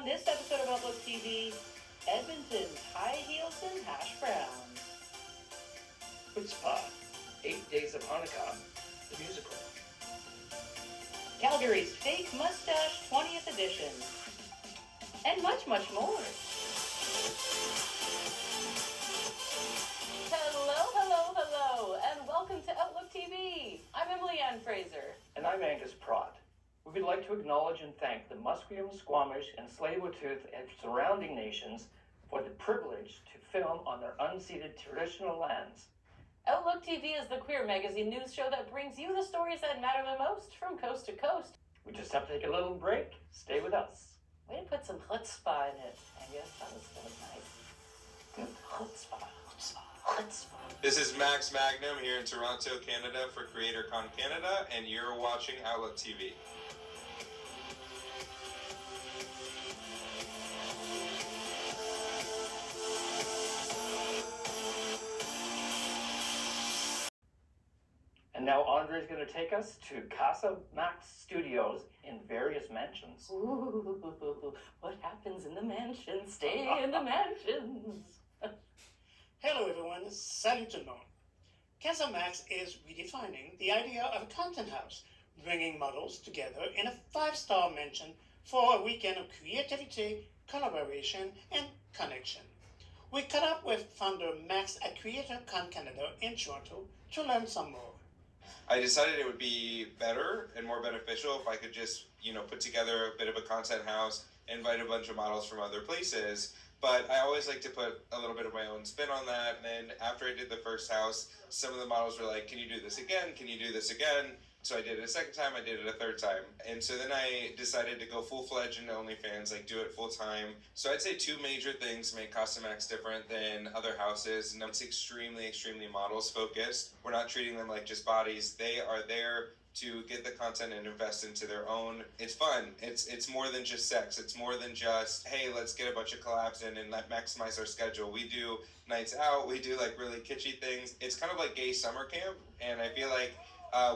on this episode of Outlook TV, Edmonton's high heels and hash browns. Chutzpah, 8 Days of Hanukkah, the musical. Calgary's fake mustache 20th edition. And much, much more. Hello, and welcome to Outlook TV. I'm Emily Ann Fraser. And I'm Angus Pratt. We would like to acknowledge and thank the Musqueam, Squamish, and Tsleil-Waututh and surrounding nations for the privilege to film on their unceded traditional lands. Outlook TV is the queer magazine news show that brings you the stories that matter the most from coast to coast. We just have to take a little break. Stay with us. Way to put some chutzpah in it, Angus. That was nice. Chutzpah. This is Max Magnum here in Toronto, Canada for CreatorCon Canada, and you're watching Outlook TV. And now Andre's going to take us to CasaMaxxx Studios in various mansions. Ooh, what happens in the mansion? Stay in the mansions. Hello everyone, salut tout le monde. CasaMaxxx is redefining the idea of a content house, bringing models together in a 5-star mansion for a weekend of creativity, collaboration, and connection. We caught up with founder Max at CreatorCon Canada in Toronto to learn some more. I decided it would be better and more beneficial if I could just, put together a bit of a content house, invite a bunch of models from other places. But I always like to put a little bit of my own spin on that. And then after I did the first house, some of the models were like, can you do this again? Can you do this again? So I did it a second time, I did it a third time. And so then I decided to go full-fledged into OnlyFans, do it full-time. So I'd say 2 major things make CasaMaxxx different than other houses. And it's extremely, extremely models focused. We're not treating them like just bodies. They are there to get the content and invest into their own. It's fun. It's more than just sex. It's more than just, hey, let's get a bunch of collabs in and maximize our schedule. We do nights out. We do really kitschy things. It's kind of like gay summer camp. And I feel like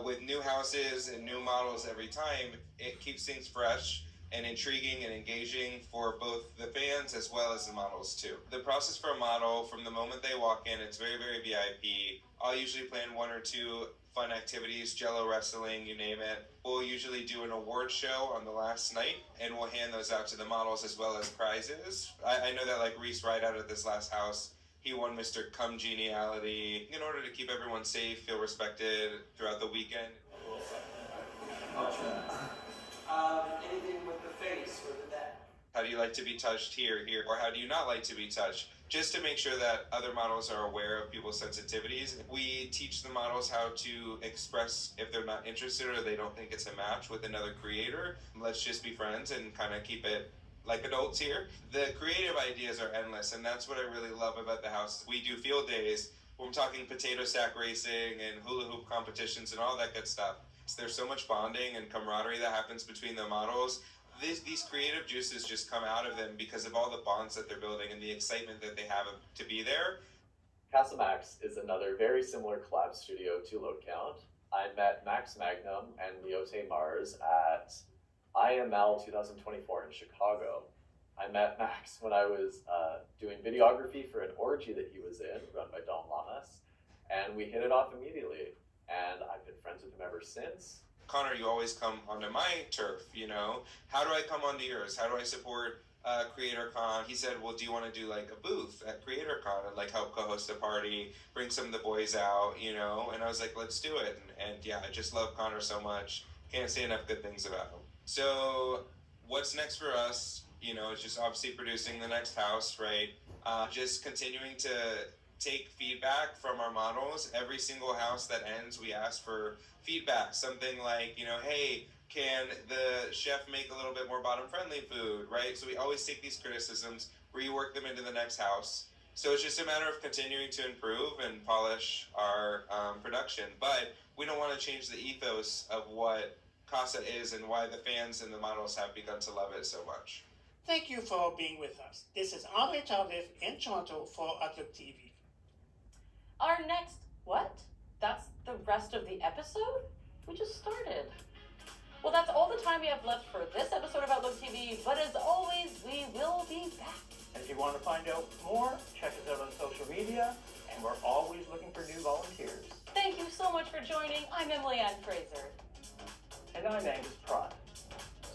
with new houses and new models every time, it keeps things fresh and intriguing and engaging for both the fans as well as the models too. The process for a model, from the moment they walk in, it's very, very VIP. I'll usually plan 1 or 2 fun activities, jello wrestling, you name it. We'll usually do an award show on the last night, and we'll hand those out to the models as well as prizes. I know that Reese Wright out at this last house, he won Mr. Congeniality in order to keep everyone safe, feel respected throughout the weekend. Anything with the face or the neck? How do you like to be touched here, or how do you not like to be touched? Just to make sure that other models are aware of people's sensitivities. We teach the models how to express if they're not interested or they don't think it's a match with another creator. Let's just be friends and kind of keep it like adults here. The creative ideas are endless, and that's what I really love about the house. We do field days. I'm talking potato sack racing and hula hoop competitions and all that good stuff. There's so much bonding and camaraderie that happens between the models. These creative juices just come out of them because of all the bonds that they're building and the excitement that they have to be there. CasaMaxxx is another very similar collab studio to Load Count. I met Max Magnum and Leote Mars at IML 2024 in Chicago. I met Max when I was doing videography for an orgy that he was in, run by Don Lamas, and we hit it off immediately. And I've been friends with him ever since. Connor, you always come onto my turf, How do I come onto yours? How do I support CreatorCon? He said, well, do you want to do a booth at CreatorCon and help co-host a party, bring some of the boys out, And I was like, let's do it. And yeah, I just love Connor so much. Can't say enough good things about him. So what's next for us? It's just obviously producing the next house, right? Just continuing to take feedback from our models. Every single house that ends, we ask for feedback. Something like, hey, can the chef make a little bit more bottom-friendly food, right? So we always take these criticisms, rework them into the next house. So it's just a matter of continuing to improve and polish our production. But we don't want to change the ethos of what Casa is and why the fans and the models have begun to love it so much. Thank you for being with us. This is Andre Tardif in Toronto for Outlook TV. Our next, what? That's the rest of the episode? We just started. Well, that's all the time we have left for this episode of Outlook TV, but as always, we will be back. And if you want to find out more, check us out on social media, and we're always looking for new volunteers. Thank you so much for joining. I'm Emily Ann Fraser. And I'm Angus Pratt.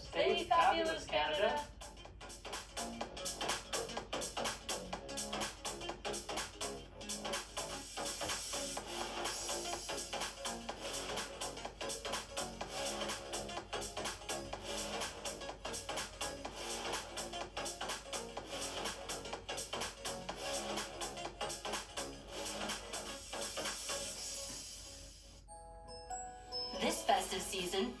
Stay fabulous, Canada. This festive season,